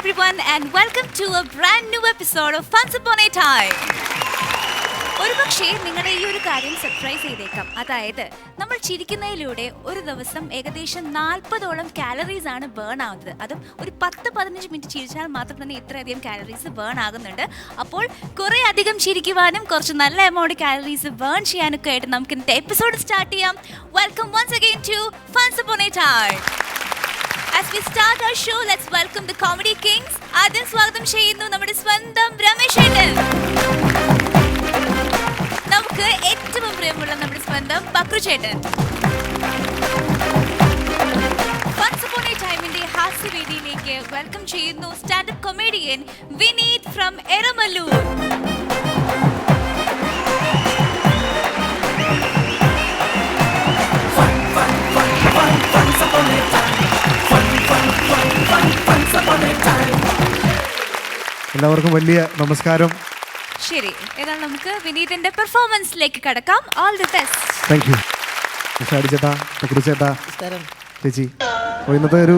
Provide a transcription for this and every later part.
everyone and welcome to a brand new episode of Once Upon a Time. ഒരുപക്ഷേ നിങ്ങളുടെ ഈ ഒരു കാര്യം സർപ്രൈസ് ചെയ്തേക്കാം. അതായത് നമ്മൾ ചിരിക്കുന്നതിലൂടെ ഒരു ദിവസം ഏകദേശം 40ഓളം കാലറീസ് ആണ് ബേൺ ആവുന്നത്. അതും ഒരു 10-15 മിനിറ്റ് ചിരിച്ചാൽ മാത്രം തന്നെ ഇത്രയധികം കാലറീസ് ബേൺ ആകുന്നുണ്ട്. അപ്പോൾ കുറേ അധികം ചിരിക്കുവാനും കുറച്ച് നല്ല എമൗണ്ട് കാലറീസ് ബേൺ ചെയ്യാനൊക്കെ ആയിട്ട് നമുക്ക് ഇന്നത്തെ എപ്പിസോഡ് സ്റ്റാർട്ട് ചെയ്യാം. Welcome once again to Once Upon a Time. As we start our show, let's welcome the Comedy Kings. ആദ്യം സ്വാഗതം ചെയ്യുന്നു നമ്മുടെ സ്വന്തം രമേശ് ഏട്ടൻ. നമുക്ക് ഏറ്റവും പ്രിയമുള്ള നമ്മുടെ സ്വന്തം ബക്രു ചേട്ടൻ. Once Upon a Timeന്റെ ഹാസ്യവേദിയിലേക്ക് വെൽക്കം ചെയ്യുന്നു stand up comedian Vineeth from Eramalloor. എല്ലാവർക്കും വലിയ നമസ്കാരം. ശരി, ഏതാണ് നമുക്ക് വിനീതിന്റെ പെർഫോമൻസിലേക്ക് കടക്കാം. All the best. Thank you ചേട്ടാ, ചേട്ടാ, ചേച്ചി. ഇന്നത്തെ ഒരു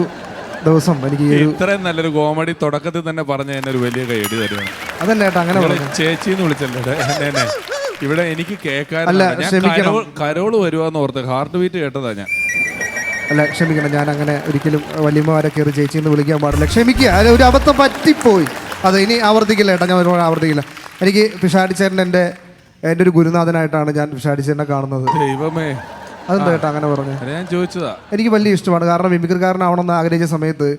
ദിവസം എനിക്ക് ഇത്രയും നല്ലൊരു കോമഡി തുടക്കത്തിൽ തന്നെ പറഞ്ഞ എന്നെ ഒരു വലിയ കൈയടി തരുവാണ്. അതല്ല ചേട്ടാ, അങ്ങനെ ചേച്ചിന്ന് വിളിച്ചല്ലേ എന്നെ ഇവിടെ എനിക്ക് കേൾക്കാൻ കരോള് വരുവാന്ന് ഓർത്ത് ഹാർട്ട് ബീറ്റ് കേട്ടതാ ഞാൻ. അല്ല ക്ഷമിക്കണം, ഞാൻ അങ്ങനെ ഒരിക്കലും വല്യമ്മമാരെ കയറി ചേച്ചിന്ന് വിളിക്കാൻ പാടില്ല. ക്ഷമിക്കുക, അത് ഒരു അബദ്ധം പറ്റിപ്പോയി. അത് ഇനി ആവർത്തിക്കില്ല ചേട്ടാ, ഞാൻ ഒരുപാട് ആവർത്തിക്കില്ല. എനിക്ക് പിഷാടിച്ചേട്ടൻ എൻ്റെ ഒരു ഗുരുനാഥനായിട്ടാണ് ഞാൻ പിഷാടിച്ചേട്ടനെ കാണുന്നത്. ദൈവമേ, അതെന്താ ചേട്ടാ അങ്ങനെ പറഞ്ഞു? ഞാൻ ചോദിച്ചതാ. എനിക്ക് വലിയ ഇഷ്ടമാണ്. കാരണം മിമിക്രിക്കാരനാവണമെന്ന് ആഗ്രഹിച്ച സമയത്ത്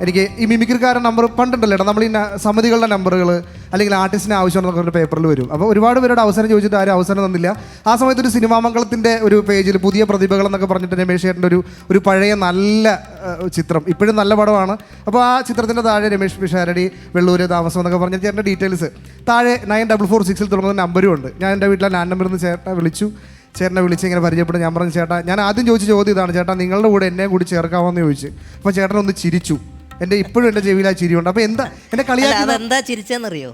എനിക്ക് ഈ മിമിക്രിക്കാരൻ നമ്പർ പണ്ടുണ്ടല്ലോ ചേട്ടാ, നമ്മൾ ഈ സമിതികളുടെ നമ്പറുകൾ അല്ലെങ്കിൽ ആർട്ടിസ്റ്റിന് ആവശ്യമാണെന്നൊക്കെ ഒരു പേപ്പറിൽ വരും. അപ്പോൾ ഒരുപാട് പേരുടെ അവസരം ചോദിച്ചിട്ട് ആരും അവസരം തന്നില്ല. ആ സമയത്ത് ഒരു സിനിമാമംഗളത്തിൻ്റെ ഒരു പേജിൽ പുതിയ പ്രതിഭകൾ എന്നൊക്കെ പറഞ്ഞിട്ട് രമേശ് ചേട്ടൻ്റെ ഒരു പഴയ നല്ല ചിത്രം, ഇപ്പോഴും നല്ല പടമാണ്. അപ്പോൾ ആ ചിത്രത്തിൻ്റെ താഴെ രമേശ് പിഷാരടി വെള്ളൂര് താമസം എന്നൊക്കെ പറഞ്ഞ ചേട്ടൻ്റെ ഡീറ്റെയിൽസ് താഴെ 9446 തുടങ്ങുന്ന നമ്പരും ഉണ്ട്. ഞാൻ എൻ്റെ വീട്ടിലെ ലാൻഡ് നമ്പറിൽ നിന്ന് ചേട്ടനെ വിളിച്ചു. ചേട്ടനെ വിളിച്ച് ഇങ്ങനെ പരിചയപ്പെട്ട് ഞാൻ പറഞ്ഞു, ചേട്ടാ, ഞാൻ ആദ്യം ചോദിച്ച ചോദ്യം ഇതാണ്, ചേട്ടാ നിങ്ങളുടെ കൂടെ എന്നെ കൂടി ചേർക്കാമെന്ന് ചോദിച്ചു. അപ്പോൾ ചേട്ടനൊന്ന് ചിരിച്ചു. ഇപ്പോഴും എൻ്റെ ചെവിയിൽ ആ ചിരിയുണ്ട്. അപ്പോൾ എന്താ എന്നെ കളിയാക്കി അതെന്താ ചിരിച്ചെന്നറിയോ?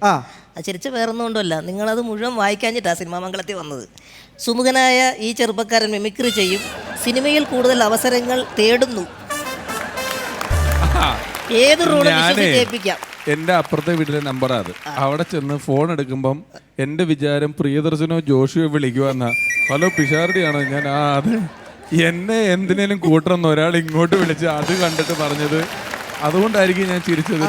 ചിരിച്ച വേറൊന്നുകൊണ്ടല്ല, നിങ്ങളത് മുഴുവൻ വായിക്കാഞ്ഞിട്ടാ സിനിമാ മംഗളത്തിൽ വന്നത്. സുമുഖനായ ഈ ചെറുപ്പക്കാരൻ മിമിക്രി ചെയ്യും, സിനിമയിൽ കൂടുതൽ അവസരങ്ങൾ തേടുന്നു, ഏത് റോളും വിശ്വസിച്ചേൽപ്പിക്കാം. എൻ്റെ അപ്പുറത്തെ വീട്ടിലെ നമ്പറാ അത്. അവിടെ ചെന്ന് ഫോൺ എടുക്കുമ്പം എൻ്റെ വിചാരം പ്രിയദർശനോ ജോഷിയോ വിളിക്കുവാന്നാ. ഹലോ പിഷാരടിയാണോ? ഞാൻ അത് എന്നെ എന്തിനേലും കൂട്ടണമെന്ന് ഒരാൾ ഇങ്ങോട്ട് വിളിച്ച് അത് കണ്ടിട്ട് പറഞ്ഞത്, അതുകൊണ്ടായിരിക്കും ഞാൻ ചിരിച്ചത്.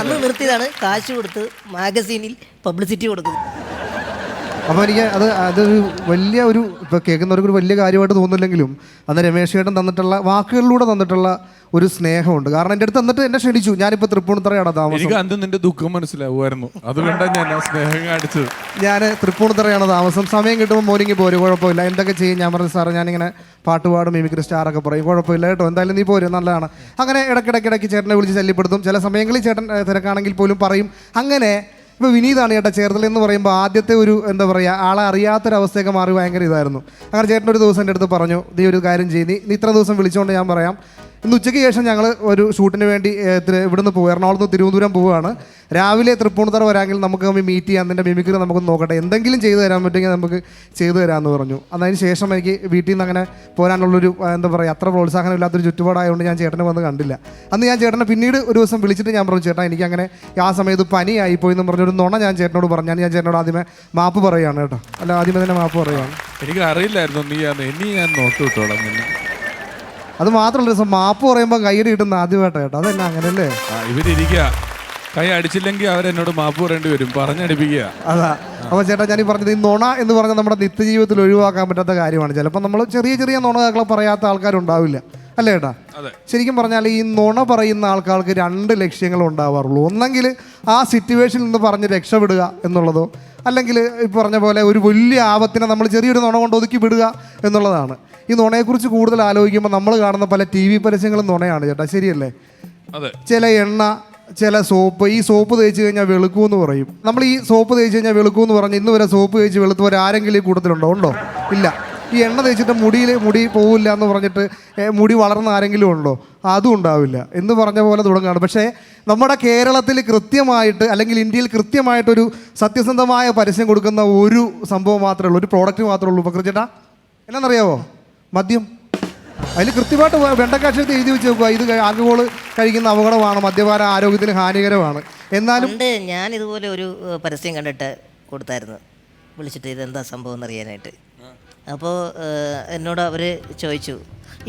അന്ന് നിർത്തിയതാണ്, കാശ് കൊടുത്ത് മാഗസീനിൽ പബ്ലിസിറ്റി കൊടുക്കുന്നത്. അപ്പോൾ എനിക്ക് അതൊരു വലിയ ഒരു ഇപ്പോൾ കേൾക്കുന്നവർക്ക് ഒരു വലിയ കാര്യമായിട്ട് തോന്നില്ലെങ്കിലും അന്ന് രമേശ് ചേട്ടൻ തന്നിട്ടുള്ള വാക്കുകളിലൂടെ തന്നിട്ടുള്ള ഒരു സ്നേഹമുണ്ട്. കാരണം എൻ്റെ അടുത്ത് തന്നിട്ട് എന്നെ ക്ഷണിച്ചു. ഞാനിപ്പോൾ തൃപ്പൂണിത്തറയാണ് താമസം. എനിക്ക് അന്ന് നിന്റെ ദുഃഖം മനസ്സിലാവുമായിരുന്നു, അതുകൊണ്ടാണ് ഞാൻ ആ സ്നേഹം കാണിച്ചത്. ഞാൻ തൃപ്പൂണിത്തറയാണ് താമസം. സമയം കിട്ടുമ്പോൾ മോർണിംഗ് പോരും, കുഴപ്പമില്ല. എന്തൊക്കെ ചെയ്യും? ഞാൻ പറഞ്ഞു, സാറ് ഞാനിങ്ങനെ പാട്ട് പാടും, മിമിക്രി സ്റ്റാറൊക്കെ പറയും, കുഴപ്പമില്ല കേട്ടോ, എന്തായാലും നീ പോരും, നല്ലതാണ്. അങ്ങനെ ഇടയ്ക്കിടയ്ക്ക് ചേട്ടനെ വിളിച്ച് ശല്യപ്പെടുത്തും. ചില സമയങ്ങളിൽ ചേട്ടൻ തിരക്കാണെങ്കിൽ പോലും പറയും. അങ്ങനെ ഇപ്പോൾ വിനീതാണ് ചേട്ടാ ചേർത്തല എന്ന് പറയുമ്പോൾ ആദ്യത്തെ ഒരു എന്താ പറയുക, ആളെ അറിയാത്തൊരവസ്ഥയൊക്കെ മാറി ഭയങ്കര ഇതായിരുന്നു. അങ്ങനെ ചേട്ടൻ ഒരു ദിവസം എൻ്റെ അടുത്ത് പറഞ്ഞു, നീ ഒരു കാര്യം ചെയ്യും, നീ ഇത്ര ദിവസം വിളിച്ചുകൊണ്ട് ഞാൻ പറയാം, ഇന്ന് ഉച്ചയ്ക്ക് ശേഷം ഞങ്ങൾ ഒരു ഷൂട്ടിന് വേണ്ടി ഇവിടുന്ന് പോകും, എറണാകുളത്ത് നിന്ന് തിരുവനന്തപുരം പോവുകയാണ്. രാവിലെ തൃപ്പൂണിത്തറ വരാമെങ്കിൽ നമുക്ക് മീറ്റ് ചെയ്യാം, നിൻ്റെ മിമിക്രി നമുക്ക് നോക്കട്ടെ, എന്തെങ്കിലും ചെയ്തു തരാൻ പറ്റുമെങ്കിൽ നമുക്ക് ചെയ്തു തരാമെന്ന് പറഞ്ഞു. അതിന് ശേഷം എനിക്ക് വീട്ടിൽ നിന്ന് അങ്ങനെ പോരാനുള്ളൊരു എന്താ പറയുക, അത്ര പ്രോത്സാഹനമില്ലാത്തൊരു ചുറ്റുപാടായതുകൊണ്ട് ഞാൻ ചേട്ടനെ വന്ന് കണ്ടില്ല. അന്ന് ഞാൻ ചേട്ടനെ പിന്നീട് ഒരു ദിവസം വിളിച്ചിട്ട് ഞാൻ പറഞ്ഞു, ചേട്ടാ എനിക്കങ്ങനെ ആ സമയത്ത് പനിയായിപ്പോയി എന്ന് പറഞ്ഞൊരു നുണ ഞാൻ ചേട്ടനോട് പറഞ്ഞു. ഞാൻ ചേട്ടനോട് ആദ്യമേ മാപ്പ് പറയുകയാണ് കേട്ടോ, അല്ല ആദ്യമേ തന്നെ മാപ്പ് പറയുകയാണ്. എനിക്ക് അറിയില്ലായിരുന്നു ഇനി ഞാൻ നോക്കി വിട്ടോളാം. അത് മാത്രമല്ല, ദിവസം മാപ്പ് പറയുമ്പോൾ കൈയ്യടി കിട്ടുന്ന ആദ്യമായിട്ടാ കേട്ടോ. അതെന്നാ അങ്ങനല്ലേ? ഇവരിയ്ക്കുക, കൈ അടിച്ചില്ലെങ്കിൽ അവരെന്നോട് മാപ്പ് പറയേണ്ടി വരും, പറഞ്ഞടിപ്പിക്കുക. അതാ. അപ്പോൾ ചേട്ടാ ഞാൻ ഈ പറഞ്ഞത്, ഈ നുണ എന്ന് പറഞ്ഞാൽ നമ്മുടെ നിത്യജീവിതത്തിൽ ഒഴിവാക്കാൻ പറ്റാത്ത കാര്യമാണ്. ചിലപ്പോൾ നമ്മൾ ചെറിയ നുണകളെ പറയാത്ത ആൾക്കാരുണ്ടാവില്ല, അല്ലേ ചേട്ടാ? ശരിക്കും പറഞ്ഞാൽ ഈ നുണ പറയുന്ന ആൾക്കാർക്ക് 2 ലക്ഷ്യങ്ങൾ ഉണ്ടാവാറുള്ളൂ. ഒന്നെങ്കിൽ ആ സിറ്റുവേഷനിൽ നിന്ന് പറഞ്ഞ് രക്ഷപ്പെടുക എന്നുള്ളതോ, അല്ലെങ്കിൽ ഈ പറഞ്ഞ പോലെ ഒരു വലിയ ആപത്തിനെ നമ്മൾ ചെറിയൊരു നുണ കൊണ്ട് ഒതുക്കി വിടുക എന്നുള്ളതാണ്. ഈ നുണയെക്കുറിച്ച് കൂടുതൽ ആലോചിക്കുമ്പോൾ നമ്മൾ കാണുന്ന പല TV പരസ്യങ്ങളും നുണയാണ് ചേട്ടാ, ശരിയല്ലേ? ചില എണ്ണ, ചില സോപ്പ്, ഈ സോപ്പ് തേച്ച് കഴിഞ്ഞാൽ വെളുക്കുമെന്ന് പറയും. നമ്മൾ ഈ സോപ്പ് തേച്ച് കഴിഞ്ഞാൽ വെളുക്കുമെന്ന് പറഞ്ഞ് ഇന്ന് വരെ സോപ്പ് തേച്ച് വെളുത്തവർ ആരെങ്കിലും ഈ കൂട്ടത്തിലുണ്ടോ? ഇല്ല. ഈ എണ്ണ തേച്ചിട്ട് മുടി പോവില്ല എന്ന് പറഞ്ഞിട്ട് മുടി വളർന്ന ആരെങ്കിലും ഉണ്ടോ? അതും ഉണ്ടാവില്ല എന്ന് പറഞ്ഞ പോലെ തുടങ്ങുകയാണ്. പക്ഷേ നമ്മുടെ കേരളത്തിൽ കൃത്യമായിട്ട്, അല്ലെങ്കിൽ ഇന്ത്യയിൽ കൃത്യമായിട്ടൊരു സത്യസന്ധമായ പരസ്യം കൊടുക്കുന്ന ഒരു സംഭവം മാത്രമേ ഉള്ളൂ, ഒരു പ്രോഡക്റ്റ് മാത്രമേ ഉള്ളൂ. ബക്രു ചേട്ടാ, എന്നാന്നറിയാവോ? മദ്യം. അതിൽ കൃത്യമായിട്ട് വെണ്ടക്കാക്ഷരത്തിൽ എഴുതി വെച്ച് നോക്കുക, ഇത് ആൽക്കഹോൾ കഴിക്കുന്ന അപകടമാണ്, മദ്യപാനം ആരോഗ്യത്തിന് ഹാനികരമാണ്. എന്നാലും ഞാൻ ഇതുപോലെ ഒരു പരസ്യം കണ്ടിട്ട് കൊടുത്തായിരുന്നു, വിളിച്ചിട്ട് ഇതെന്താ സംഭവം എന്നറിയാനായിട്ട്. അപ്പോൾ എന്നോട് അവർ ചോദിച്ചു,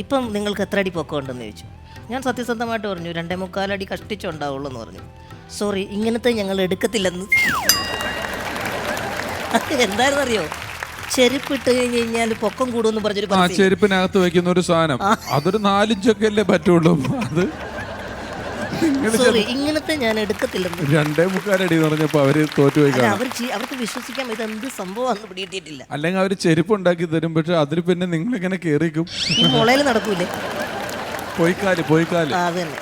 ഇപ്പം നിങ്ങൾക്ക് എത്ര അടി പൊക്കം ഉണ്ടെന്ന് ചോദിച്ചു. ഞാൻ സത്യസന്ധമായിട്ട് പറഞ്ഞു 2.25 അടി കഷ്ടിച്ചുണ്ടാവുള്ളൂ എന്ന് പറഞ്ഞു. സോറി, ഇങ്ങനത്തെ ഞങ്ങൾ എടുക്കത്തില്ലെന്ന്. എന്തായിരുന്നു അറിയോ, ചെരുപ്പിട്ട് കഴിഞ്ഞ് കഴിഞ്ഞാൽ പൊക്കം കൂടുമെന്ന് പറഞ്ഞൊരു ചെരുപ്പിനകത്ത് വെക്കുന്ന ഒരു സാധനം, അതൊരു 4 ഇഞ്ചൊക്കെ അല്ലേ പറ്റുള്ളൂ. അത് സോറി, ഇങ്ങനത്തെ ഞാൻ എടുക്കത്തില്ലെന്ന്. 2.25 അടി എന്ന് പറഞ്ഞപ്പോ അവര് തോറ്റുപോയി. അവർക്ക് വിശ്വസിക്കാൻ ഇതെന്ത് സംഭവം പിടിയിട്ടില്ല. അല്ലെങ്കിൽ അവര് ചെരുപ്പ് ഉണ്ടാക്കി തരും, പക്ഷെ അതിൽ പിന്നെ നിങ്ങളിങ്ങനെ കേറിക്കും. ഈ മുളയിൽ നടക്കൂലേ, പോയിക്കാല്. അത് തന്നെ.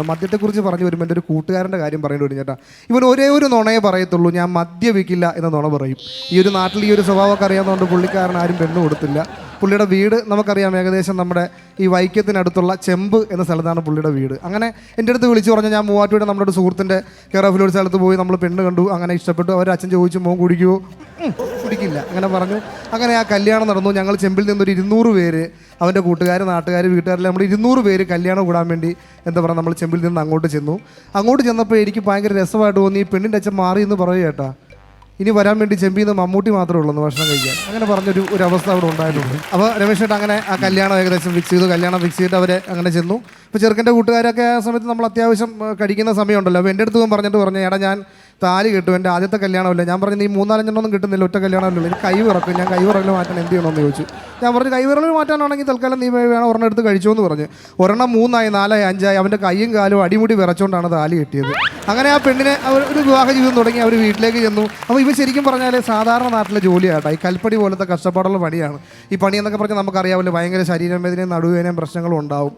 മദ്യത്തെക്കുറിച്ച് പറഞ്ഞു വരുമ്പോൾ എൻ്റെ ഒരു കൂട്ടുകാരൻ്റെ കാര്യം പറയേണ്ടി വരും ചേട്ടാ. ഇവൻ ഒരേ ഒരു നുണയെ പറയത്തുള്ളൂ, ഞാൻ മദ്യപിക്കില്ല എന്ന നുണ പറയും. ഈ ഒരു നാട്ടിൽ ഈ ഒരു സ്വഭാവമൊക്കെ അറിയാവുന്നതുകൊണ്ട് പുള്ളിക്കാരൻ ആരും പെണ്ണ് കൊടുത്തില്ല. പുള്ളിയുടെ വീട് നമുക്കറിയാം, ഏകദേശം നമ്മുടെ ഈ വൈക്കത്തിനടുത്തുള്ള ചെമ്പ് എന്ന സ്ഥലത്താണ് പുള്ളിയുടെ വീട്. അങ്ങനെ എൻ്റെ അടുത്ത് വിളിച്ചു പറഞ്ഞാൽ ഞാൻ മൂവാറ്റുപുഴ നമ്മുടെ ഒരു സുഹൃത്തിൻ്റെ കെയർ ഓഫിൽ ഒരു സ്ഥലത്ത് പോയി നമ്മൾ പെണ്ണ് കണ്ടു, അങ്ങനെ ഇഷ്ടപ്പെട്ടു. അവർ അച്ഛൻ ചോദിച്ചു മോൻ കുടിക്കുമോ? കുടിക്കില്ല അങ്ങനെ പറഞ്ഞു. അങ്ങനെ ആ കല്യാണം നടന്നു. ഞങ്ങൾ ചെമ്പിൽ നിന്നൊരു 200 പേര്, അവൻ്റെ കൂട്ടുകാർ, നാട്ടുകാർ, വീട്ടുകാരെല്ലാം നമ്മൾ 200 പേര് കല്യാണം കൂടാൻ വേണ്ടി എന്താ പറയുക നമ്മൾ ചെമ്പിൽ നിന്ന് അങ്ങോട്ട് ചെന്നു. അങ്ങോട്ട് ചെന്നപ്പോൾ എനിക്ക് ഭയങ്കര രസമായിട്ട് തോന്നി. ഈ പെണ്ണിൻ്റെ അച്ഛൻ മാറി എന്ന് പറയുക ചേട്ടാ, ഇനി വരാൻ വേണ്ടി ചെമ്പിൽ നിന്ന് മമ്മൂട്ടി മാത്രമേ ഉള്ളൂ ഭക്ഷണം കഴിക്കാൻ. അങ്ങനെ പറഞ്ഞൊരു അവസ്ഥ അവിടെ ഉണ്ടായിട്ടുണ്ട്. അപ്പോൾ രമേശ് ചേട്ടാ അങ്ങനെ ആ കല്യാണം ഏകദേശം ഫിക്സ് ചെയ്തു. കല്യാണം ഫിക്സ് ചെയ്തിട്ട് അവരെ അങ്ങനെ ചെന്നു. ഇപ്പോൾ ചെറുക്കൻ്റെ കൂട്ടുകാരൊക്കെ ആ സമയത്ത് നമ്മൾ അത്യാവശ്യം കഴിക്കുന്ന സമയമുണ്ടല്ലോ. അപ്പോൾ എൻ്റെ അടുത്ത് പറഞ്ഞിട്ട് എടാ ഞാൻ താലി കിട്ടും, എൻ്റെ ആദ്യത്തെ കല്യാണമല്ല. ഞാൻ പറഞ്ഞു നീ 3-4 എണ്ണം കിട്ടുന്നില്ല, ഒറ്റ കല്യാണമല്ലോ, എനിക്ക് കൈ വിറക്കും, ഞാൻ കൈ വിറകൽ മാറ്റാൻ എന്ത് ചെയ്യണമെന്ന് ചോദിച്ചു. ഞാൻ പറഞ്ഞു കൈ വിറകൽ മാറ്റാനാണെങ്കിൽ തൽക്കാലം നീ വേണം ഒരെണ്ണം എടുത്ത് കഴിച്ചോ എന്ന് പറഞ്ഞു. ഒരെണ്ണം 3 ആയി 4 ആയി 5 ആയി. അവൻ്റെ കൈയും കാലും അടിമുടി വിറച്ചുകൊണ്ടാണ് താലി കെട്ടിയത്. അങ്ങനെ ആ പെണ്ണിനെ അവർ ഒരു വിവാഹ ജീവിതം തുടങ്ങി. അവർ വീട്ടിലേക്ക് ചെന്നു. അപ്പോൾ ഇവ ശരിക്കും പറഞ്ഞാൽ സാധാരണ നാട്ടിലെ ജോലിയാട്ടോ, ഈ കൽപ്പടി പോലത്തെ കഷ്ടപ്പാടുള്ള പണിയാണ്. ഈ പണി എന്നൊക്കെ പറഞ്ഞാൽ നമുക്കറിയാമല്ലോ, ഭയങ്കര ശരീരവേദനയും നടുവേദനയും പ്രശ്നങ്ങളും ഉണ്ടാവും.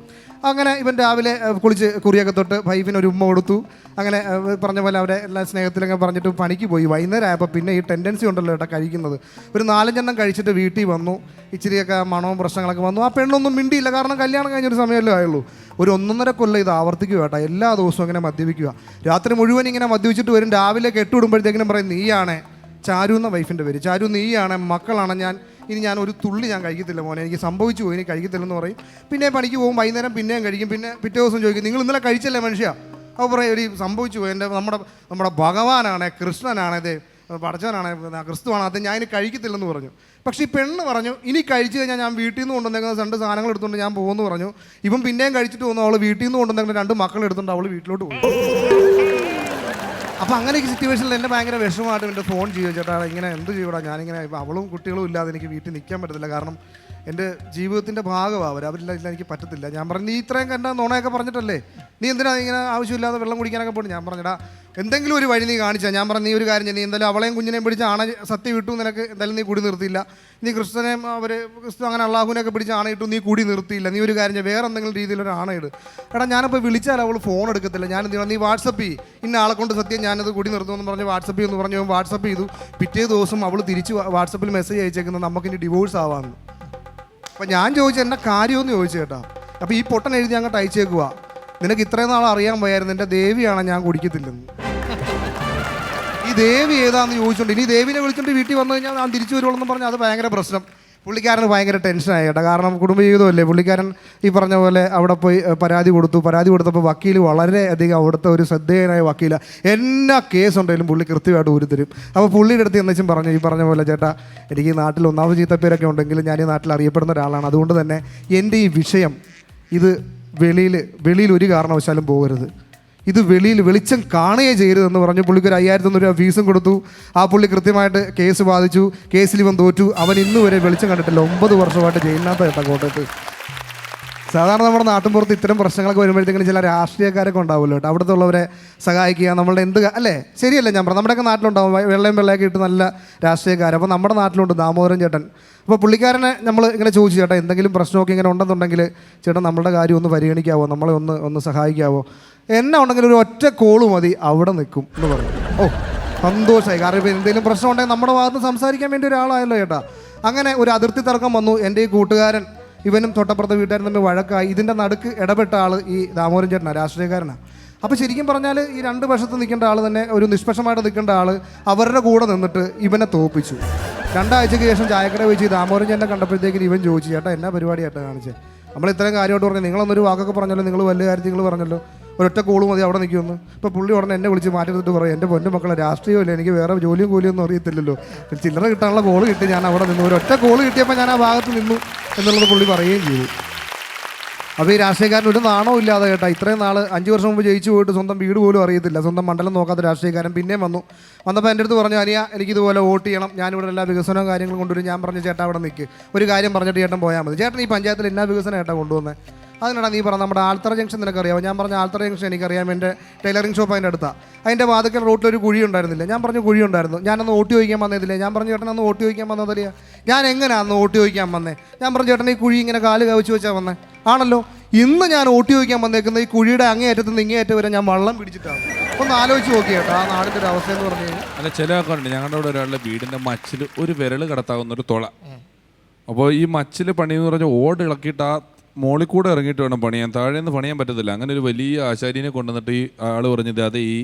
അങ്ങനെ ഇവൻ രാവിലെ കുളിച്ച് കുറിയൊക്കെ തൊട്ട് വൈഫിന് ഒരു ഉമ്മ കൊടുത്തു. അങ്ങനെ പറഞ്ഞ പോലെ അവരെ എല്ലാ സ്നേഹത്തിലൊക്കെ പറഞ്ഞിട്ട് പണിക്ക് പോയി. വൈകുന്നേരം ആയപ്പോൾ പിന്നെ ഈ ടെൻഡൻസി ഉണ്ടല്ലോ ഏട്ടാ കഴിക്കുന്നത്. ഒരു 4-5 എണ്ണം കഴിച്ചിട്ട് വീട്ടിൽ വന്നു. ഇച്ചിരിയൊക്കെ മണവും പ്രശ്നങ്ങളൊക്കെ വന്നു. ആ പെണ്ണൊന്നും മിണ്ടിയില്ല, കാരണം കല്യാണം കഴിഞ്ഞൊരു സമയമല്ലേ ആയുള്ളൂ. ഒരു 1.5 കൊല്ലം ഇത് ആവർത്തിക്കുക കേട്ടോ. എല്ലാ ദിവസവും ഇങ്ങനെ മദ്യപിക്കുക. രാത്രി മുഴുവൻ ഇങ്ങനെ മദ്യപിച്ചിട്ട് വരും. രാവിലെ കെട്ടുവിടുമ്പോഴത്തേക്കിനും പറയും നീയാണ് ചാരു എന്ന വൈഫിൻ്റെ പേര്, ചാരു നീയാണ്, മക്കളാണ്, ഞാൻ ഒരു തുള്ളി ഞാൻ കഴിക്കത്തില്ല മോനെ, എനിക്ക് സംഭവിച്ചു പോയി, ഇനി കഴിക്കത്തില്ലെന്ന് പറയും. പിന്നെ പണിക്ക് പോകും, വൈകുന്നേരം പിന്നെയും കഴിക്കും. പിന്നെ പിറ്റേ ദിവസം ചോദിക്കും നിങ്ങൾ ഇന്നലെ കഴിച്ചല്ലേ മനുഷ്യ? അപ്പോൾ പറയും ഒരു സംഭവിച്ചു പോയി, എൻ്റെ നമ്മുടെ ഭഗവാനാണ്, കൃഷ്ണനാണ്, ഇത് പടച്ചവനാണ്, ക്രിസ്തുവാണ്, അത് ഞാൻ ഇനി കഴിക്കത്തില്ലെന്ന് പറഞ്ഞു. പക്ഷേ ഈ പെണ്ണ് പറഞ്ഞു ഇനി കഴിച്ചു കഴിഞ്ഞാൽ ഞാൻ വീട്ടിൽ നിന്ന് കൊണ്ടുവന്നേക്കുന്ന 2 സാധനങ്ങൾ എടുത്തുകൊണ്ട് ഞാൻ പോകുമെന്ന് പറഞ്ഞു. ഇവൻ പിന്നെയും കഴിച്ചിട്ട് പോകുന്നു. അവൾ വീട്ടിൽ നിന്ന് കൊണ്ടുവന്നേക്കുന്ന 2 മക്കൾ എടുത്തുകൊണ്ട് അവൾ വീട്ടിലോട്ട് പോകും. അപ്പോൾ അങ്ങനെയൊക്കെ സിറ്റുവേഷനിൽ എന്നെ ഭയങ്കര വിഷമമായിട്ട് എൻ്റെ ഫോൺ ചെയ്യുക ചേട്ടാ, ഇങ്ങനെ എന്ത് ചെയ്യൂടാ, ഞാനിങ്ങനെ ഇപ്പോൾ അവളും കുട്ടികളും ഇല്ലാതെ എനിക്ക് വീട്ടിൽ നിൽക്കാൻ പറ്റത്തില്ല, കാരണം എൻ്റെ ജീവിതത്തിൻ്റെ ഭാഗമാണ് അവരില്ല, എനിക്ക് പറ്റത്തില്ല. ഞാൻ പറഞ്ഞു നീ ഇത്രയും കണ്ട നുണയൊക്കെ പറഞ്ഞിട്ടല്ലേ, നീ എന്തിനാ ഇങ്ങനെ ആവശ്യമില്ലാതെ വെള്ളം കുടിക്കാനൊക്കെ പോയി. ഞാൻ പറഞ്ഞടാ എന്തെങ്കിലും ഒരു വഴി നീ കാണിച്ചാൽ. ഞാൻ പറഞ്ഞു നീ ഒരു കാര്യം, നീ എന്തായാലും അവളെയും കുഞ്ഞിനെയും പിടിച്ച് സത്യം വിട്ടു, നിനക്ക് എന്തായാലും നീ കൂടി നിർത്തിയില്ല. നീ ക്രിസ്തുനെയും ക്രിസ്തു അങ്ങനെ അള്ളാഹുവിനെയൊക്കെ പിടിച്ച് ഇട്ടു, നീ കൂടി നിർത്തിയില്ല. നീ ഒരു കാര്യം വേറെ എന്തെങ്കിലും രീതിയിലൊരു ഇട്. എടാ ഞാനിപ്പോൾ വിളിച്ചാൽ അവൾ ഫോൺ എടുക്കത്തില്ല. ഞാൻ എന്ത് ചെയ്യണം, നീ വാട്സപ്പ് ചെയ്യും, ഇന്ന ആളെ കൊണ്ട് സത്യം ഞാനത് കൂടി നിർത്തുമെന്ന് പറഞ്ഞ് വാട്സപ്പ് ചെയ്യുമെന്ന് പറഞ്ഞു. വാട്സപ്പ് ചെയ്തു. പിറ്റേ ദിവസം അവൾ തിരിച്ച് വാട്സപ്പിൽ മെസ്സേജ് അയച്ചേക്കുന്നത് നമുക്കിനി ഡിവോഴ്സ് ആവാമെന്ന്. അപ്പം ഞാൻ ചോദിച്ചു എന്നെ കാര്യമെന്ന് ചോദിച്ചു കേട്ടോ. അപ്പോൾ ഈ പൊട്ടൻ എഴുതി അങ്ങോട്ട് അയച്ചേക്കുക, നിനക്ക് ഇത്രയും നാൾ അറിയാൻ പോയായിരുന്നു എൻ്റെ ദേവിയാണ് ഞാൻ കുടിക്കത്തില്ലെന്ന്. ഈ ദേവി ഏതാണെന്ന് ചോദിച്ചോണ്ട് ഇനി ദേവിനെ വിളിച്ചോണ്ട് വീട്ടിൽ വന്നു കഴിഞ്ഞാൽ ഞാൻ തിരിച്ചു വരുവുള്ളൂ പറഞ്ഞാൽ അത് ഭയങ്കര പ്രശ്നം. പുള്ളിക്കാരന് ഭയങ്കര ടെൻഷനായി കേട്ടോ, കാരണം കുടുംബജീവിതമല്ലേ. പുള്ളിക്കാരൻ ഈ പറഞ്ഞ പോലെ അവിടെ പോയി പരാതി കൊടുത്തപ്പോൾ വക്കീൽ വളരെയധികം അവിടുത്തെ ഒരു ശ്രദ്ധേയനായ വക്കീല, എന്നാ കേസുണ്ടെങ്കിലും പുള്ളി കൃത്യമായിട്ട് ഊരിത്തരും. അപ്പോൾ പുള്ളിയുടെ അടുത്ത് എന്നുവെച്ചും പറഞ്ഞു ഈ പറഞ്ഞ പോലെ ചേട്ടാ എനിക്ക് ഈ നാട്ടിൽ ഒന്നാമത് ചീത്തപ്പേരൊക്കെ ഉണ്ടെങ്കിലും ഞാൻ ഈ നാട്ടിൽ അറിയപ്പെടുന്ന ഒരാളാണ്, അതുകൊണ്ട് തന്നെ എൻ്റെ ഈ വിഷയം ഇത് വെളിയിൽ ഒരു കാരണവശാലും പോകരുത്, ഇത് വെളിച്ചം കാണുകയേ ചെയ്യരുതെന്ന് പറഞ്ഞു. പുള്ളിക്ക് ഒരു 5,100 രൂപ ഫീസും കൊടുത്തു. ആ പുള്ളി കൃത്യമായിട്ട് കേസ് ബാധിച്ചു. കേസിൽ ഇവൻ തോറ്റു. അവൻ ഇന്ന് വരെ വെളിച്ചം കണ്ടിട്ടില്ല. 9 വർഷമായിട്ട് ജയിലിനകത്ത് കേട്ടോ കോട്ടയത്ത്. സാധാരണ നമ്മുടെ നാട്ടിൻപുറത്ത് ഇത്തരം പ്രശ്നങ്ങളൊക്കെ വരുമ്പോഴത്തേക്കും ചില രാഷ്ട്രീയക്കാരൊക്കെ ഉണ്ടാവുമല്ലോ കേട്ടോ, അവിടുത്തെ ഉള്ളവരെ സഹായിക്കുക, നമ്മളുടെ എന്ത് അല്ലേ ശരിയല്ലേ ഞാൻ പറഞ്ഞു. നമ്മുടെയൊക്കെ നാട്ടിലുണ്ടാവും വെള്ളയൊക്കെ ഇട്ട് നല്ല രാഷ്ട്രീയക്കാർ. അപ്പോൾ നമ്മുടെ നാട്ടിലുണ്ട് ദാമോദരൻ ചേട്ടൻ. അപ്പോൾ പുള്ളിക്കാരനെ നമ്മൾ ഇങ്ങനെ ചോദിച്ചു ചേട്ടാ എന്തെങ്കിലും പ്രശ്നമൊക്കെ ഇങ്ങനെ ഉണ്ടെന്നുണ്ടെങ്കിൽ ചേട്ടാ നമ്മളുടെ കാര്യം ഒന്ന് പരിഗണിക്കാവോ, നമ്മളെ ഒന്ന് സഹായിക്കാവോ, എന്നെ ഉണ്ടെങ്കിൽ ഒരു ഒറ്റ കോള് മതി അവിടെ നിൽക്കും എന്ന് പറഞ്ഞു. ഓ സന്തോഷമായി, കാരണം ഇപ്പോൾ എന്തെങ്കിലും പ്രശ്നം ഉണ്ടെങ്കിൽ നമ്മുടെ ഭാഗത്ത് സംസാരിക്കാൻ വേണ്ടി ഒരാളായല്ലോ ചേട്ടാ. അങ്ങനെ ഒരു അതിർത്തി തർക്കം വന്നു. എൻ്റെ ഈ കൂട്ടുകാരൻ ഇവനും തൊട്ടപ്പുറത്തെ വീട്ടുകാരും തമ്മിൽ വഴക്കായി. ഇതിൻ്റെ നടുക്ക് ഇടപെട്ട ആൾ ഈ ദാമോദരൻ ചേട്ടനാണ്, രാഷ്ട്രീയക്കാരനാണ്. അപ്പോൾ ശരിക്കും പറഞ്ഞാൽ ഈ 2 വശത്ത് നിൽക്കേണ്ട ആൾ തന്നെ, ഒരു നിഷ്പക്ഷമായിട്ട് നിൽക്കേണ്ട ആൾ അവരുടെ കൂടെ നിന്നിട്ട് ഇവനെ തോൽപ്പിച്ചു. രണ്ടാഴ്ചയ്ക്ക് ശേഷം ചായക്കട വെച്ച് ദാമോദരൻ ചേട്ടനെ കണ്ടപ്പോഴത്തേക്കും ഇവൻ ചോദിച്ചു, ചേട്ടാ എന്നാ പരിപാടി ചേട്ടാ കാണിച്ചത്? നമ്മൾ ഇത്രയും കാര്യമായിട്ട് പറഞ്ഞു, നിങ്ങളൊന്നൊരു വാക്കൊക്കെ പറഞ്ഞല്ലോ, നിങ്ങൾ വലിയ കാര്യത്തിൽ നിങ്ങൾ പറഞ്ഞല്ലോ, ഒരൊറ്റ കോള് മതി അവിടെ നിൽക്കുമെന്ന്. ഇപ്പോൾ പുള്ളി ഉടനെ എന്നെ വിളിച്ച് മാറ്റിയെടുത്തിട്ട് പറയും, എൻ്റെ പൊന്നു മക്കളെ രാഷ്ട്രീയമില്ല, എനിക്ക് വേറെ ജോലിയും കൂലിയൊന്നും അറിയത്തില്ലല്ലോ, ചില്ലറ കിട്ടാനുള്ള കോള് കിട്ടി, ഞാൻ അവിടെ നിന്നു, ഒരൊറ്റ കോള് കിട്ടിയപ്പോൾ ഞാൻ ആ ഭാഗത്ത് നിന്നു എന്നുള്ളത് പുള്ളി പറയുകയും ചെയ്തു. അപ്പോൾ ഈ രാഷ്ട്രീയക്കാരൻ ഒരു നാണവും ഇല്ലാതെ കേട്ടോ, ഇത്രയും നാൾ 5 വർഷം മുമ്പ് ജയിച്ചു പോയിട്ട് സ്വന്തം വീട് പോലും അറിയത്തില്ല, സ്വന്തം മണ്ഡലം നോക്കാത്ത രാഷ്ട്രീയക്കാരൻ പിന്നെയും വന്നപ്പോൾ എൻ്റെ അടുത്ത് പറഞ്ഞു, അനിയ എനിക്കിതുപോലെ വോട്ട് ചെയ്യണം, ഞാനിവിടെ എല്ലാ വികസനവും കാര്യങ്ങളും കൊണ്ടുവരും. ഞാൻ പറഞ്ഞു, ചേട്ടാ അവിടെ നിൽക്ക്, ഒരു കാര്യം പറഞ്ഞിട്ട് ചേട്ടൻ പോയാൽ മതി, ചേട്ടൻ ഈ പഞ്ചായത്തിൽ എന്നാ വികസനം ചേട്ടാ കൊണ്ടുവന്നത്? അതിനാണ് നീ പറഞ്ഞ നമ്മുടെ ആൽത്തറ ജംഗ്ഷൻ നിനക്കറിയാമോ? ഞാൻ പറഞ്ഞ ആൽത്തറ ജംഗ്ഷൻ എനിക്കറിയാം, എൻ്റെ ടൈലറിംഗ് ഷോപ്പ് അതിൻ്റെ അടുത്താണ്. അതിൻ്റെ വാതിക്കൽ റോട്ടിലൊരു കുഴി ഉണ്ടായിരുന്നില്ല. ഞാൻ പറഞ്ഞു കുഴി ഉണ്ടായിരുന്നു, ഞാനന്ന് വോട്ട് ചോദിക്കാൻ വന്നതില്ലേ? ഞാൻ പറഞ്ഞു ചേട്ടൻ അന്ന് വോട്ട് ചോദിക്കാൻ വന്നതല്ലേ? ഞാൻ എങ്ങനെയാണെന്ന് വോട്ട് ചോദിക്കാൻ വന്നേ? ഞാൻ പറഞ്ഞു ചേട്ടൻ ഈ കുഴി ഇങ്ങനെ കാല് കവിച്ച് വെച്ചാൽ വന്നേ? ആണല്ലോ. ഇന്ന് ഞാൻ വോട്ട് ചോദിക്കാൻ വന്നേക്കുന്ന ഈ കുഴിയുടെ അങ്ങേയറ്റത്ത് നിന്ന് ഇങ്ങേയറ്റം വരെ ഞാൻ വള്ളം പിടിച്ചിട്ടാണ്. ഒന്ന് ആലോചിച്ച് നോക്കി കേട്ടോ ആ നാടിൻ്റെ ഒരു അവസ്ഥ എന്ന് പറഞ്ഞു കഴിഞ്ഞാൽ. അല്ല, ചില ആൾക്കാരുണ്ട് ഞങ്ങളുടെ അവിടെ ഒരാളുടെ വീടിൻ്റെ മച്ചിൽ ഒരു വിരൽ കടത്താവുന്ന ഒരു തുള. അപ്പോൾ ഈ മച്ചിൽ പണിയെന്ന് പറഞ്ഞാൽ ഓട് ഇളക്കിയിട്ട് ആ മോളിൽ കൂടെ ഇറങ്ങിയിട്ട് വേണം പണിയാൻ, താഴെ നിന്ന് പണിയാൻ പറ്റത്തില്ല. അങ്ങനെ ഒരു വലിയ ആശാരിനെ കൊണ്ടുവന്നിട്ട് ഈ ആൾ പറഞ്ഞത് അത് ഈ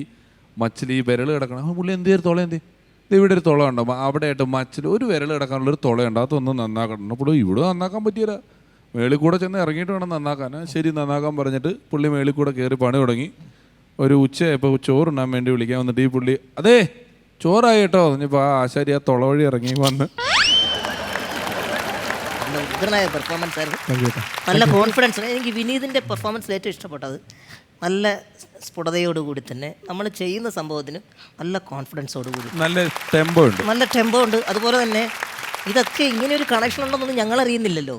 മച്ചിൽ ഈ വിരൽ കിടക്കണം. ആ പുള്ളി എന്ത് ചെയ്ത് തുള എന്ത് ഇത് ഇവിടെ ഒരു തുള ഉണ്ടോ അവിടെ ആയിട്ട് മച്ചിൽ ഒരു വിരൽ കിടക്കാനുള്ളൊരു തുളയുണ്ട്, അതൊന്നും നന്നാക്കണം. പുള്ളി ഇവിടെ നന്നാക്കാൻ പറ്റിയില്ല, മേളിൽ കൂടെ ചെന്ന് ഇറങ്ങിയിട്ട് വേണം നന്നാക്കാൻ. ശരി നന്നാക്കാൻ പറഞ്ഞിട്ട് പുള്ളി മേളിൽ കൂടെ കയറി പണി തുടങ്ങി. ഒരു ഉച്ചയായപ്പോൾ ചോറുണ്ണാൻ വേണ്ടി വിളിക്കാൻ വന്നിട്ട് ഈ പുള്ളി അതേ ചോറായി കേട്ടോ പറഞ്ഞപ്പോൾ ആ ആശാരി ആ തുള വഴി ഇറങ്ങി വന്ന് പെർഫോമൻസ് ആയിരുന്നു, നല്ല കോൺഫിഡൻസ്. എനിക്ക് വിനീതിൻ്റെ പെർഫോമൻസിൽ ഏറ്റവും ഇഷ്ടപ്പെട്ടത് നല്ല സ്ഫുടതയോടുകൂടി തന്നെ നമ്മൾ ചെയ്യുന്ന സംഭവത്തിന് നല്ല കോൺഫിഡൻസോടുകൂടി നല്ല ടെമ്പോ ഉണ്ട്. അതുപോലെ തന്നെ ഇതൊക്കെ ഇങ്ങനെ ഒരു കണക്ഷൻ ഉണ്ടെന്നൊന്നും ഞങ്ങൾ അറിയുന്നില്ലല്ലോ.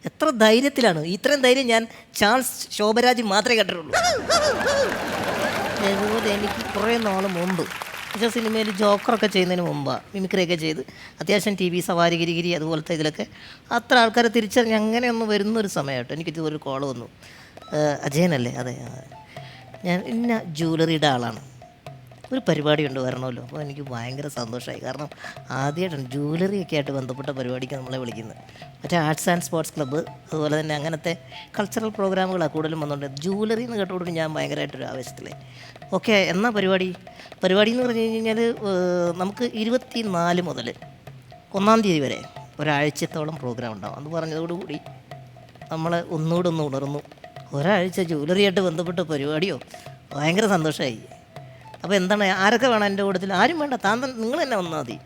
എത്ര ധൈര്യത്തിലാണ്, ഇത്രയും ധൈര്യം ഞാൻ ചാൾസ് ശോഭരാജ് മാത്രമേ കണ്ടിട്ടുള്ളൂ. അതുപോലെ എനിക്ക് കുറേ നാൾ മുമ്പ് സിനിമയിൽ ജോക്കറൊക്കെ ചെയ്യുന്നതിന് മുമ്പാണ് മിമിക്രിയൊക്കെ ചെയ്ത് അത്യാവശ്യം TV സവാരി ഗിരിഗിരി അതുപോലത്തെ ഇതിലൊക്കെ അത്ര ആൾക്കാരെ തിരിച്ചറിഞ്ഞ് അങ്ങനെ ഒന്ന് വരുന്നൊരു സമയമായിട്ട് എനിക്ക് ഇതുപോലെ കോൾ വന്നു. അജയനല്ലേ? അതെ, ഞാൻ ഇന്ന ജ്വല്ലറിയുടെ ആളാണ്, ഒരു പരിപാടി ഉണ്ട് വരണമല്ലോ. അപ്പോൾ എനിക്ക് ഭയങ്കര സന്തോഷമായി, കാരണം ആദ്യമായിട്ടാണ് ജ്വല്ലറിയൊക്കെ ആയിട്ട് ബന്ധപ്പെട്ട പരിപാടിക്ക് നമ്മളെ വിളിക്കുന്നത്. മറ്റേ ആർട്സ് ആൻഡ് സ്പോർട്സ് ക്ലബ്ബ് അതുപോലെ തന്നെ അങ്ങനത്തെ കൾച്ചറൽ പ്രോഗ്രാമുകളാണ് കൂടുതലും വന്നുകൊണ്ട്. ജ്വല്ലറി എന്ന് കേട്ടോടുകൂടി ഞാൻ ഭയങ്കരമായിട്ടൊരു ആവേശത്തിലേ. ഓക്കെ, എന്നാ പരിപാടി എന്ന് പറഞ്ഞു കഴിഞ്ഞാൽ നമുക്ക് 24 മുതൽ 1-ാം തീയതി വരെ ഒരാഴ്ചത്തോളം പ്രോഗ്രാം ഉണ്ടാവും. അത് പറഞ്ഞതോടുകൂടി നമ്മൾ ഒന്നുകൂടെ ഒന്ന് ഉണർന്നു. ഒരാഴ്ച ജ്വല്ലറിയായിട്ട് ബന്ധപ്പെട്ട പരിപാടിയോ, ഭയങ്കര സന്തോഷമായി. അപ്പോൾ എന്താണ്, ആരൊക്കെ വേണം എൻ്റെ കൂട്ടത്തിൽ? ആരും വേണ്ട, നിങ്ങൾ തന്നെ വന്നാൽ മതി.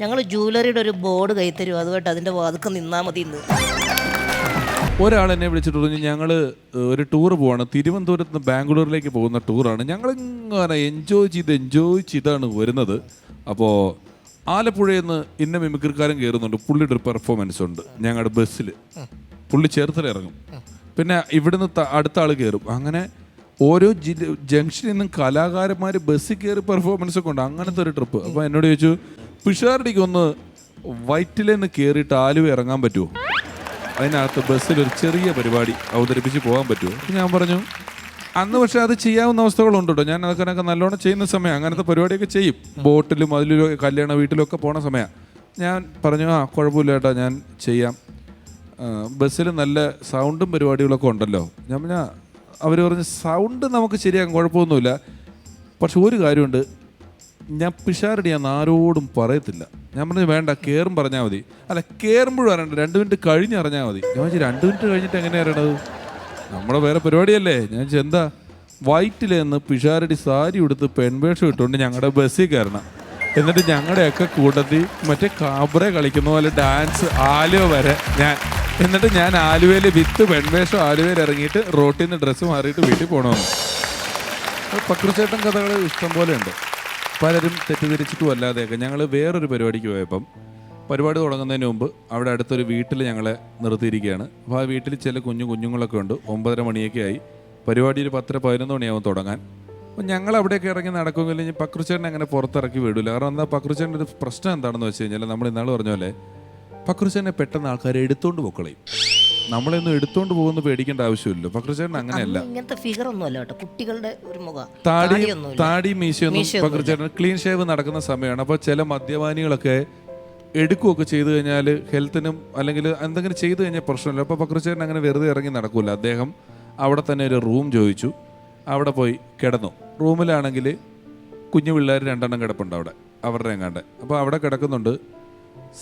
ഞങ്ങൾ ജ്വല്ലറിയുടെ ഒരു ബോർഡ് കൈത്തരും, അതുമായിട്ട് അതിൻ്റെ വാതുക്കെ നിന്നാൽ മതി. ഇന്ന് ഒരാൾ എന്നെ വിളിച്ചിട്ട് പറഞ്ഞു, ഞങ്ങൾ ഒരു ടൂർ പോവാണ്, തിരുവനന്തപുരത്ത് നിന്ന് ബാംഗ്ലൂരിലേക്ക് പോകുന്ന ടൂറാണ്, ഞങ്ങളിങ്ങനെ എൻജോയ് ചെയ്താണ് വരുന്നത്. അപ്പോൾ ആലപ്പുഴയിൽ നിന്ന് ഇന്ന മിമിക്രിക്കാരൻ കയറുന്നുണ്ട്, പുള്ളിയുടെ ഒരു പെർഫോമൻസ് ഉണ്ട് ഞങ്ങളുടെ ബസ്സിൽ, പുള്ളി ചേർത്തല ഇറങ്ങും, പിന്നെ ഇവിടുന്ന് അടുത്ത ആൾ കയറും. അങ്ങനെ ഓരോ ജംഗ്ഷനിൽ നിന്നും കലാകാരന്മാർ ബസ്സിൽ കയറി പെർഫോമൻസ് ഒക്കെ ഉണ്ട്. അങ്ങനത്തെ ഒരു ട്രിപ്പ്. അപ്പോൾ എന്നോട് ചോദിച്ചു, പിഷാരടിക്ക് ഒന്ന് വൈറ്റിലേന്ന് നിന്ന് കയറിയിട്ട് ആലുവ ഇറങ്ങാൻ പറ്റുമോ? അതിനകത്ത് ബസ്സിൽ ഒരു ചെറിയ പരിപാടി അവതരിപ്പിച്ച് പോകാൻ പറ്റുമോ? ഞാൻ പറഞ്ഞു അന്ന്. പക്ഷേ അത് ചെയ്യാവുന്ന അവസ്ഥകളുണ്ട് കേട്ടോ. ഞാൻ അതൊക്കെ നല്ലോണം ചെയ്യുന്ന സമയം അങ്ങനത്തെ പരിപാടിയൊക്കെ ചെയ്യും. ബോട്ടിലും അതിലും കല്യാണ വീട്ടിലൊക്കെ പോണ സമയമാണ്. ഞാൻ പറഞ്ഞു കുഴപ്പമില്ല ചേട്ടാ, ഞാൻ ചെയ്യാം. ബസ്സിൽ നല്ല സൗണ്ടും പരിപാടികളൊക്കെ ഉണ്ടല്ലോ. ഞാൻ അവർ പറഞ്ഞ് സൗണ്ട് നമുക്ക് ശരിയാക്കാൻ കുഴപ്പമൊന്നുമില്ല, പക്ഷെ ഒരു കാര്യമുണ്ട്, ഞാൻ പിഷാരടിയാന്ന് ആരോടും പറയത്തില്ല. ഞാൻ പറഞ്ഞു വേണ്ട, കയറും പറഞ്ഞാൽ മതി. അല്ല, കയറുമ്പോഴും അറിയണ്ട, 2 മിനിറ്റ് കഴിഞ്ഞ് അറിഞ്ഞാൽ മതി. ഞാൻ 2 മിനിറ്റ് കഴിഞ്ഞിട്ട് എങ്ങനെയാണ് അറിയണത്? നമ്മുടെ വേറെ പരിപാടിയല്ലേ. ഞാൻ എന്താ വൈറ്റിലെന്ന് പിഷാരടി സാരി ഉടുത്ത് പെൺവേഷം ഇട്ടുകൊണ്ട് ഞങ്ങളുടെ ബസ്സിൽ കയറണം. എന്നിട്ട് ഞങ്ങളുടെയൊക്കെ കൂട്ടത്തിൽ മറ്റേ കാബ്രെ കളിക്കുന്ന പോലെ ഡാൻസ് ആലുവ വരെ എന്നിട്ട് ഞാൻ ആലുവയിൽ വിത്ത് പെൺവേഷം ആലുവയിൽ ഇറങ്ങിയിട്ട് റോട്ടിൽ നിന്ന് ഡ്രസ്സ് മാറിയിട്ട് വീട്ടിൽ പോകണമെന്ന്. പക്രുചേട്ടൻ കഥകൾ ഇഷ്ടം പോലെ ഉണ്ട്. പലരും തെറ്റിദ്ധരിച്ചിട്ടും അല്ലാതെയൊക്കെ. ഞങ്ങൾ വേറൊരു പരിപാടിക്ക് പോയപ്പം പരിപാടി തുടങ്ങുന്നതിന് മുമ്പ് അവിടെ അടുത്തൊരു വീട്ടിൽ ഞങ്ങളെ നിർത്തിയിരിക്കുകയാണ്. അപ്പോൾ ആ വീട്ടിൽ ചില കുഞ്ഞുങ്ങളൊക്കെ ഉണ്ട്. 9:30 മണിയൊക്കെ ആയി. പരിപാടി ഒരു 10-11 മണിയാവും തുടങ്ങാൻ. അപ്പോൾ ഞങ്ങൾ അവിടെയൊക്കെ ഇറങ്ങി നടക്കുമെങ്കിൽ പക്രുചേട്ടനെ അങ്ങനെ പുറത്തിറക്കി വിടില്ല. കാരണം എന്താ, പക്രുചേട്ടൻ്റെ ഒരു പ്രശ്നം എന്താണെന്ന് വെച്ച് കഴിഞ്ഞാൽ, നമ്മൾ ഇന്നാൾ പറഞ്ഞ പോലെ പക്രുചേട്ടനെ പെട്ടെന്ന് ആൾക്കാരെ എടുത്തോണ്ട് പോക്കളയും. നമ്മളൊന്നും എടുത്തോണ്ട് പോകുന്ന പേടിക്കേണ്ട ആവശ്യമില്ലല്ലോ. പക്രുചേട്ടൻ അങ്ങനെയല്ല. ഇങ്ങനത്തെ ഫിഗർ ഒന്നും അല്ല കേട്ടോ, കുട്ടികളുടെ ഒരു മുഖം, താടി മീശയൊന്നും പക്രുചേട്ടൻ ക്ലീൻ ഷേവ് നടക്കുന്ന സമയമാണ്. അപ്പോൾ ചില മദ്യപാനികളൊക്കെ എടുക്കുകയൊക്കെ ചെയ്തു കഴിഞ്ഞാൽ ഹെൽത്തിനും അല്ലെങ്കിൽ എന്തെങ്കിലും ചെയ്തു കഴിഞ്ഞാൽ പ്രശ്നമില്ല. അപ്പോൾ പക്രുചേട്ടൻ അങ്ങനെ വെറുതെ ഇറങ്ങി നടക്കില്ല. അദ്ദേഹം അവിടെ തന്നെ ഒരു റൂം ചോദിച്ചു, അവിടെ പോയി കിടന്നു. റൂമിലാണെങ്കിൽ കുഞ്ഞു പിള്ളേർ 2 കിടപ്പുണ്ട് അവിടെ, അവരുടെ എങ്ങാണ്ട്. അപ്പോൾ അവിടെ കിടക്കുന്നുണ്ട്.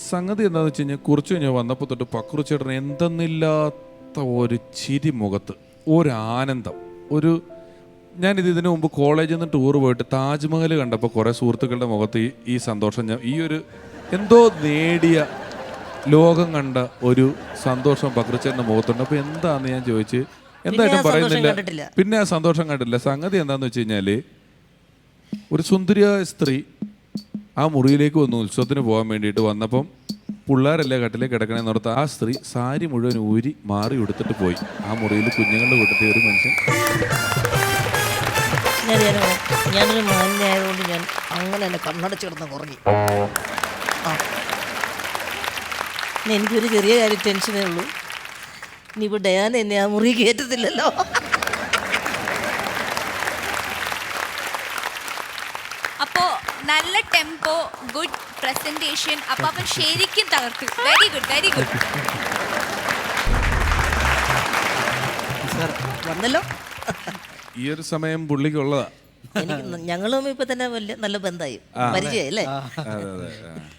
സംഗതി എന്താണെന്ന് വെച്ച് കഴിഞ്ഞാൽ കുറച്ച് കഴിഞ്ഞാൽ വന്നപ്പോൾ തൊട്ട് പക്രു ചേട്ടൻ എന്തെന്നില്ലാത്ത ഒരു ചിരി മുഖത്ത്, ഒരു ആനന്ദം, ഞാനിതിനു മുമ്പ് കോളേജിൽ നിന്ന് ടൂർ പോയിട്ട് താജ്മഹൽ കണ്ടപ്പോൾ കുറേ സുഹൃത്തുക്കളുടെ മുഖത്ത് ഈ സന്തോഷം, ഈ ഒരു എന്തോ നേടിയ ലോകം കണ്ട ഒരു സന്തോഷം പക്രുച്ചേട്ടൻ്റെ മുഖത്തുണ്ട്. അപ്പോൾ എന്താന്ന് ഞാൻ ചോദിച്ച് എന്തായിട്ടും പറയുന്നില്ല. പിന്നെ ആ സന്തോഷം കണ്ടില്ല. സംഗതി എന്താന്ന് വെച്ച് കഴിഞ്ഞാൽ ഒരു സുന്ദരിയായ സ്ത്രീ ആ മുറിയിലേക്ക് വന്നു ഉത്സവത്തിന് പോകാൻ വേണ്ടിയിട്ട് വന്നപ്പം പിള്ളേരല്ലേ കട്ടിലേക്ക് കിടക്കണേന്ന് ഓർത്ത് ആ സ്ത്രീ സാരി മുഴുവൻ ഊരി മാറി എടുത്തിട്ട് പോയി. ആ മുറിയിൽ കുഞ്ഞുങ്ങളുടെ കൂട്ടത്തിൽ ഒരു മനുഷ്യൻ. ഞാനൊരു മാന്യായതുകൊണ്ട് ഞാൻ അങ്ങനെ തന്നെ കണ്ണടച്ച് കിടന്ന് ഉറങ്ങി. എനിക്കൊരു ചെറിയ കാര്യം ടെൻഷനേ ഉള്ളൂ. ഇനിയിപ്പോൾ ഡയാന എന്നെ ആ മുറി കയറ്റത്തില്ലല്ലോ. അപ്പോ നല്ല ടെമ്പോ, ഗുഡ് പ്രസന്റേഷൻ. അപ്പൊ അവൻ ശരിക്കും തകർത്തു. Very good, very good. വന്നല്ലോ. ഈ ഒരു സമയം പുള്ളിക്കുള്ളതാ. എനിക്ക് ഞങ്ങളും ഇപ്പൊ തന്നെ വലിയ നല്ല ബന്ധമായി, പരിചയം അല്ലേ?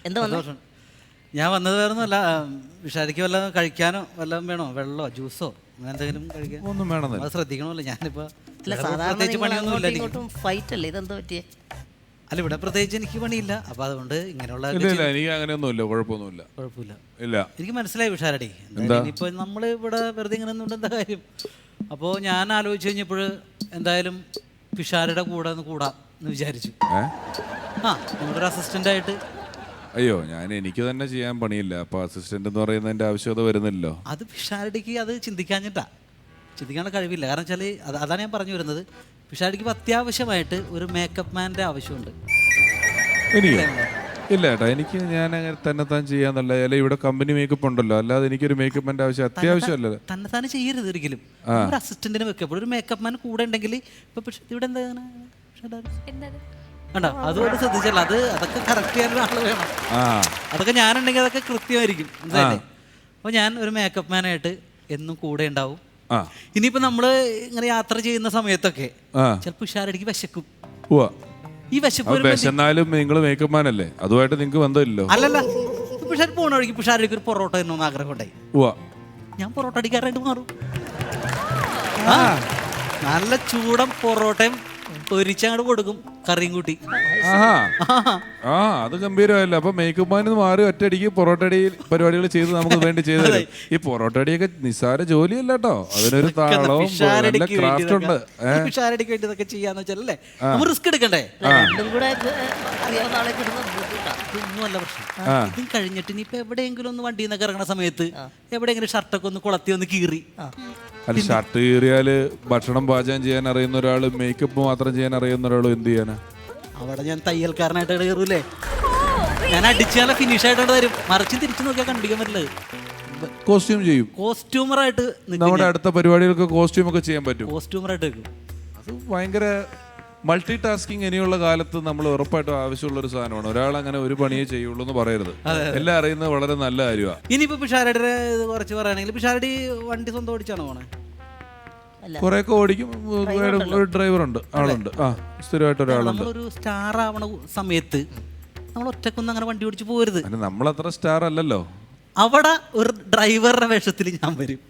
എന്താ വന്നു? ഞാൻ വന്നത് വേറൊന്നുമല്ല, വിഷാരിക്ക് വല്ലതും കഴിക്കാനോ വല്ലതും വേണോ? വെള്ളമോ ജ്യൂസോ അങ്ങനെ എന്തെങ്കിലും കഴിക്കാൻ ഒന്നും വേണം. അത് ശ്രദ്ധിക്കണമല്ലോ. ഞാനിപ്പോ പ്രത്യേകിച്ച് പണിയൊന്നുമില്ല. ഫൈറ്റ് അല്ലേ ഇതെന്താ പറ്റിയേ? അല്ല, ഇവിടെ പ്രത്യേകിച്ച് എനിക്ക് പണിയില്ല. അപ്പൊ അതുകൊണ്ട് ഇങ്ങനെയുള്ള എനിക്ക് അങ്ങനെയൊന്നുമില്ല, കുഴപ്പമൊന്നുമില്ല. കുഴപ്പമില്ല. ഇല്ല, എനിക്ക് മനസ്സിലായി വിഷാരടി. ഇനിയിപ്പോ നമ്മൾ ഇവിടെ വെറുതെ ഇങ്ങനെ ഒന്നും എന്താ കാര്യം? അപ്പോൾ ഞാൻ ആലോചിച്ച് കഴിഞ്ഞപ്പോൾ എന്തായാലും പിഷാരുടെ കൂടെ ഒന്ന് കൂടാം എന്ന് വിചാരിച്ചു. നിങ്ങളുടെ ഒരു അസിസ്റ്റന്റ്. അയ്യോ, എനിക്ക് തന്നെ ചെയ്യാൻ പണിയില്ല. അപ്പൊ അസിസ്റ്റന്റ് എന്ന് പറയുന്നതിന്റെ ആവശ്യകത വരുന്നില്ലല്ലോ. അത് പിഷാരടിക്ക് അത് ചിന്തിക്കാനുള്ള കഴിവില്ല. കാരണം വെച്ചാൽ അതാണ് ഞാൻ പറഞ്ഞു വരുന്നത്. പിഷാരടിക്ക് അത്യാവശ്യമായിട്ട് ഒരു മേക്കപ്പ് മാൻ്റെ ആവശ്യമുണ്ട്. ഇല്ല ഏട്ടാ, ഞാൻ അങ്ങനെ തന്നെ താൻ ചെയ്യാന്നല്ല. അല്ലെ ഇവിടെ കമ്പനി മേക്കപ്പ് ഉണ്ടല്ലോ, അല്ലാതെ എനിക്കൊരു മേക്കപ്പ് മാൻ്റെ ആവശ്യം അത്യാവശ്യമല്ല. തന്നെ താൻ ചെയ്യരുത് ഒരിക്കലും. ഒരു അസിസ്റ്റന്റിന് വെക്കപ്പോൾ ഒരു മേക്കപ്പ് മാൻ കൂടെ ഉണ്ടെങ്കിൽ ഇപ്പൊ ഇവിടെ എന്താ അതുകൊണ്ട് ശ്രദ്ധിച്ചല്ല. അതൊക്കെ കറക്റ്റ് ചെയ്യാൻ ഒരാൾ വേണം. അതൊക്കെ ഞാനുണ്ടെങ്കിൽ അതൊക്കെ കൃത്യമായിരിക്കും. എന്തായാലും അപ്പൊ ഞാൻ ഒരു മേക്കപ്പ് മാനായിട്ട് എന്നും കൂടെ ഉണ്ടാവും. ഇനിയിപ്പോ നമ്മള് ഇങ്ങനെ യാത്ര ചെയ്യുന്ന സമയത്തൊക്കെ ചിലപ്പോൾ പിഷാരടിക്ക് വിശക്കും. ഈ വിശന്നാലും നിങ്ങൾ മേക്കപ്പ് മാനല്ലേ, അതുമായിട്ട് നിങ്ങൾക്ക് ബന്ധമില്ലല്ലോ. അല്ലല്ല, പിഷാർ പോണ വഴിക്ക് പിഷാരടിക്ക് ഒരു പൊറോട്ട എന്നൊന്ന് ആഗ്രഹം ഉണ്ടായി. ഞാൻ പൊറോട്ട അടിക്കാറായിട്ട് മാറും. നല്ല ചൂടൻ പൊറോട്ടയും പൊരിച്ചങ്ങോട്ട് കൊടുക്കും, കറിയും കൂട്ടി. അത് ഗംഭീരമല്ല. അപ്പൊ മേക്കപ്പ് മാനിന്ന് മാറി ഒറ്റയടിക്ക് പൊറോട്ടടി പരിപാടികൾ ചെയ്ത് നമുക്ക് വേണ്ടി ചെയ്തു തരും. ഈ പൊറോട്ടടിയൊക്കെ നിസ്സാര ജോലിയല്ല കേട്ടോ, അതിനൊരു താളവും ക്രാഫ്റ്റ് ഉണ്ട്. പിഷാരടിക്ക് വേണ്ടി ഇതൊക്കെ ചെയ്യാന്ന് വെച്ചാലേ നമ്മൾ റിസ്ക് എടുക്കണ്ടേ? ഇതൊന്നുമല്ല പ്രശ്നം. ഇതും കഴിഞ്ഞിട്ട് ഇനിയിപ്പോ എവിടെയെങ്കിലും ഒന്ന് വണ്ടിയിൽ നിന്നൊക്കെ ഇറങ്ങുന്ന സമയത്ത് എവിടെയെങ്കിലും ഷർട്ടൊക്കെ ഒന്ന് കുളത്തി ഒന്ന് കീറി. അല്ല, ഷർട്ട് കീറിയാല് ഭക്ഷണം പാചകം ചെയ്യാൻ അറിയുന്ന ഒരാള് മേക്കപ്പ് മാത്രം ചെയ്യാൻ അറിയുന്ന ഒരാളും എന്ത് ചെയ്യാനാ? അവിടെ ഞാൻ തയ്യൽക്കാരനായിട്ട് കയറൂലേ? ഞാൻ അടിച്ചാല ഫിനിഷ് ആയിട്ട് തരും. മറിച്ച് തിരിച്ചു നോക്കിയാൽ കണ്ടിക്കാൻ പറ്റില്ല. കോസ്റ്റ്യൂം ചെയ്യും. കോസ്റ്റ്യൂമറായിട്ട് നമ്മുടെ അടുത്ത പരിപാടികൾക്ക് കോസ്റ്റ്യൂം ഒക്കെ ചെയ്യാൻ പറ്റും. കോസ്റ്റ്യൂമറായിട്ട് വെക്കും. അത് ഭയങ്കര മൾട്ടി ടാസ്കിങ് ഇനിയുള്ള കാലത്ത് നമ്മൾ ഉറപ്പായിട്ടും ആവശ്യമുള്ള ഒരു സാധനമാണ്. ഒരാൾ അങ്ങനെ ഒരു പണിയേ ചെയ്യുള്ളൂ എന്ന് പറയരുത്. എല്ലാം അറിയുന്നത് വളരെ നല്ല കാര്യമാണ്. ഇനിയിപ്പോ പിഷാരടിയുടെ കുറച്ച് പറയുകയാണെങ്കിൽ പിഷാരടി വണ്ടി സ്വന്തം ഓടിച്ചാണോ പോണേ? കുറെയൊക്കെ ഓടിക്കും. ഒരു ഡ്രൈവറുണ്ട്, ആളുണ്ട്. സ്ഥിരമായിട്ട് ഒരാളുണ്ട്. നമ്മളൊരു സ്റ്റാർ ആവണ സമയത്ത് നമ്മൾ ഒറ്റക്കൊന്നും അങ്ങനെ വണ്ടി ഓടിച്ച് പോരുത്. നമ്മളത്ര സ്റ്റാർ അല്ലല്ലോ. അവിടെ ഒരു ഡ്രൈവറുടെ വേഷത്തിൽ ഞാൻ വരും.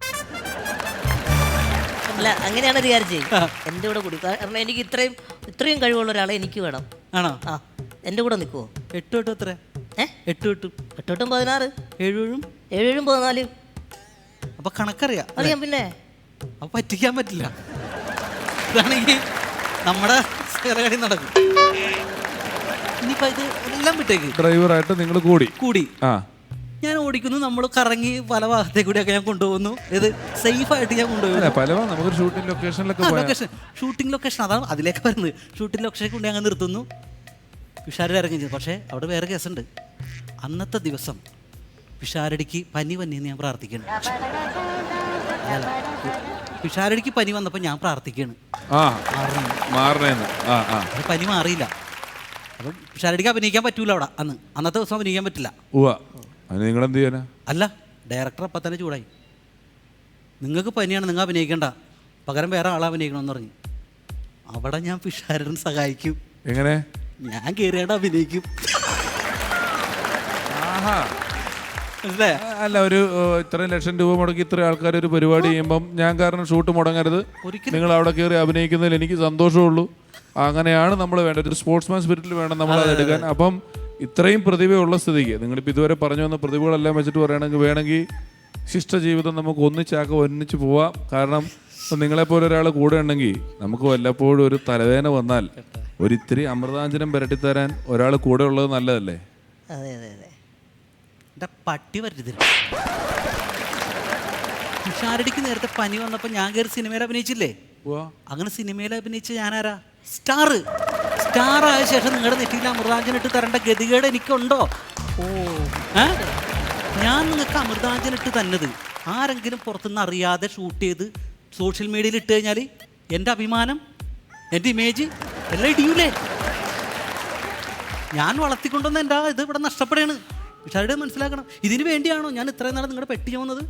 അല്ല, അങ്ങനെയാണ് ഒരു കാര്യം ചെയ്യും. എൻ്റെ കൂടെ കൂടി. കാരണം എനിക്ക് ഇത്രയും കഴിവുള്ള ഒരാളെ എനിക്ക് വേണം. ആണോ? എൻ്റെ കൂടെ നിൽക്കുമോ? 8 എത്ര? 8 16 7 14. അപ്പൊ കണക്കറിയാം. അറിയാം. പിന്നെ അപ്പൊ പറ്റിക്കാൻ പറ്റില്ല. ഇതാണെങ്കിൽ നമ്മുടെ കളി നടക്കും. ഇനിയിപ്പോ ഇത് എല്ലാം വിട്ടേക്ക്. ഡ്രൈവറായിട്ട് നിങ്ങൾ കൂടി ഞാൻ ഓടിക്കുന്നു. നമ്മൾ കറങ്ങി പല ഭാഗത്തേക്ക് കൂടിയൊക്കെ ഞാൻ കൊണ്ടുപോകുന്നു. ഇത് സേഫ് ആയിട്ട് ഞാൻ കൊണ്ടുപോകുന്നു. നമുക്ക് ഷൂട്ടിംഗ് ലൊക്കേഷനിലൊക്കെ ഷൂട്ടിംഗ് ലൊക്കേഷൻ അതാണ് അതിലേക്ക് വരുന്നത്. ഷൂട്ടിംഗ് ലൊക്കേഷൻ കൊണ്ട് ഞങ്ങൾ നിർത്തുന്നു. പിഷാരടി ഇറങ്ങി ചെയ്തു. പക്ഷേ അവിടെ വേറെ കേസുണ്ട്. അന്നത്തെ ദിവസം പിഷാരടിക്ക് പനി വന്നിന്ന് ഞാൻ പ്രാർത്ഥിക്കണം. പിഷാരടിക്ക് പനി വന്നപ്പോൾ ഞാൻ പ്രാർത്ഥിക്കുകയാണ് പനി മാറിയില്ല. അപ്പം പിഷാരടിക്ക് അഭിനയിക്കാൻ പറ്റൂല അവിടെ. അന്നത്തെ ദിവസം അഭിനയിക്കാൻ പറ്റില്ല. നിങ്ങൾ എന്ത് ചെയ്യാനാ? അല്ല, ഡയറക്ടർ അപ്പം തന്നെ ചൂടായി. നിങ്ങൾക്ക് പനിയാണ്, നിങ്ങൾ അഭിനയിക്കണ്ട, പകരം വേറെ ആളെ അഭിനയിക്കണമെന്ന് പറഞ്ഞു. അവിടെ ഞാൻ പിഷാരടിനെ സഹായിക്കും. എങ്ങനെ? ഞാൻ കയറിയാണ്ട് അഭിനയിക്കും. ആഹാ. മനസ്സിലായോ? അല്ല, ഒരു ഇത്രയും ലക്ഷം രൂപ മുടക്കി ഇത്രയും ആൾക്കാർ ഒരു പരിപാടി ചെയ്യുമ്പം ഞാൻ കാരണം ഷൂട്ട് മുടങ്ങരുത്, നിങ്ങൾ അവിടെ കയറി അഭിനയിക്കുന്നതിൽ എനിക്ക് സന്തോഷമുള്ളൂ. അങ്ങനെയാണ് നമ്മൾ വേണ്ടത്. ഒരു സ്പോർട്സ്മാൻ സ്പിരിറ്റിൽ വേണം നമ്മൾ അത് എടുക്കാൻ. അപ്പം ഇത്രയും പ്രതിഭയുള്ള സ്ഥിതിക്ക് നിങ്ങളിപ്പോൾ ഇതുവരെ പറഞ്ഞു വന്ന പ്രതിഭകളെല്ലാം വെച്ചിട്ട് പറയുകയാണെങ്കിൽ വേണമെങ്കിൽ ശിഷ്ടജീവിതം നമുക്ക് ഒന്നിച്ച് പോവാം. കാരണം ഇപ്പം നിങ്ങളെപ്പോലെ ഒരാൾ കൂടെ ഉണ്ടെങ്കിൽ നമുക്ക് വല്ലപ്പോഴും ഒരു തലവേദന വന്നാൽ ഒരിത്തിരി അമൃതാഞ്ജനം പുരട്ടിത്തരാൻ ഒരാൾ കൂടെ ഉള്ളത് നല്ലതല്ലേ? അതെ അതെ അതെ. എൻ്റെ പട്ടി വരുതില്ല. തുഷാരടിക്ക് നേരത്തെ പനി വന്നപ്പോൾ ഞാൻ കയറി സിനിമയിൽ അഭിനയിച്ചില്ലേ? അങ്ങനെ സിനിമയിൽ അഭിനയിച്ച ഞാനാരാ? സ്റ്റാർ ആയ ശേഷം നിങ്ങളുടെ നെറ്റിയിൽ അമൃതാഞ്ജനം ഇട്ട് തരേണ്ട ഗതികേട് എനിക്കുണ്ടോ? ഞാൻ നിങ്ങൾക്ക് അമൃതാഞ്ജനം ഇട്ട് തന്നത് ആരെങ്കിലും പുറത്തുനിന്ന് അറിയാതെ ഷൂട്ട് ചെയ്ത് സോഷ്യൽ മീഡിയയിൽ ഇട്ട് കഴിഞ്ഞാൽ എൻ്റെ അഭിമാനം, എൻ്റെ ഇമേജ് എല്ലാം ഇടിയൂലേ? ഞാൻ വളർത്തിക്കൊണ്ടുവന്ന എൻ്റെ ഇത് ഇവിടെ നഷ്ടപ്പെടുകയാണ്. പക്ഷേ മനസ്സിലാക്കണം, ഇതിന് വേണ്ടിയാണോ ഞാൻ ഇത്രയും നാളെ നിങ്ങളുടെ പെട്ടി ചുമന്നത്?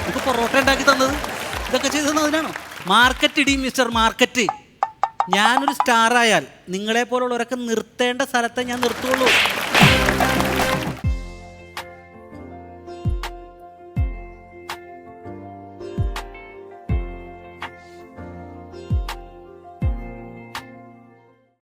ഇപ്പോൾ പൊറോട്ട ഉണ്ടാക്കി തന്നത് ഇതൊക്കെ ചെയ്തു തന്നതിനാണോ? മാർക്കറ്റ് ഇടി മിസ്റ്റർ മാർക്കറ്റ്. ഞാനൊരു സ്റ്റാർ ആയാൽ നിങ്ങളെ പോലുള്ളവരൊക്കെ നിർത്തേണ്ട സ്ഥലത്തെ ഞാൻ നിർത്തുള്ളൂ.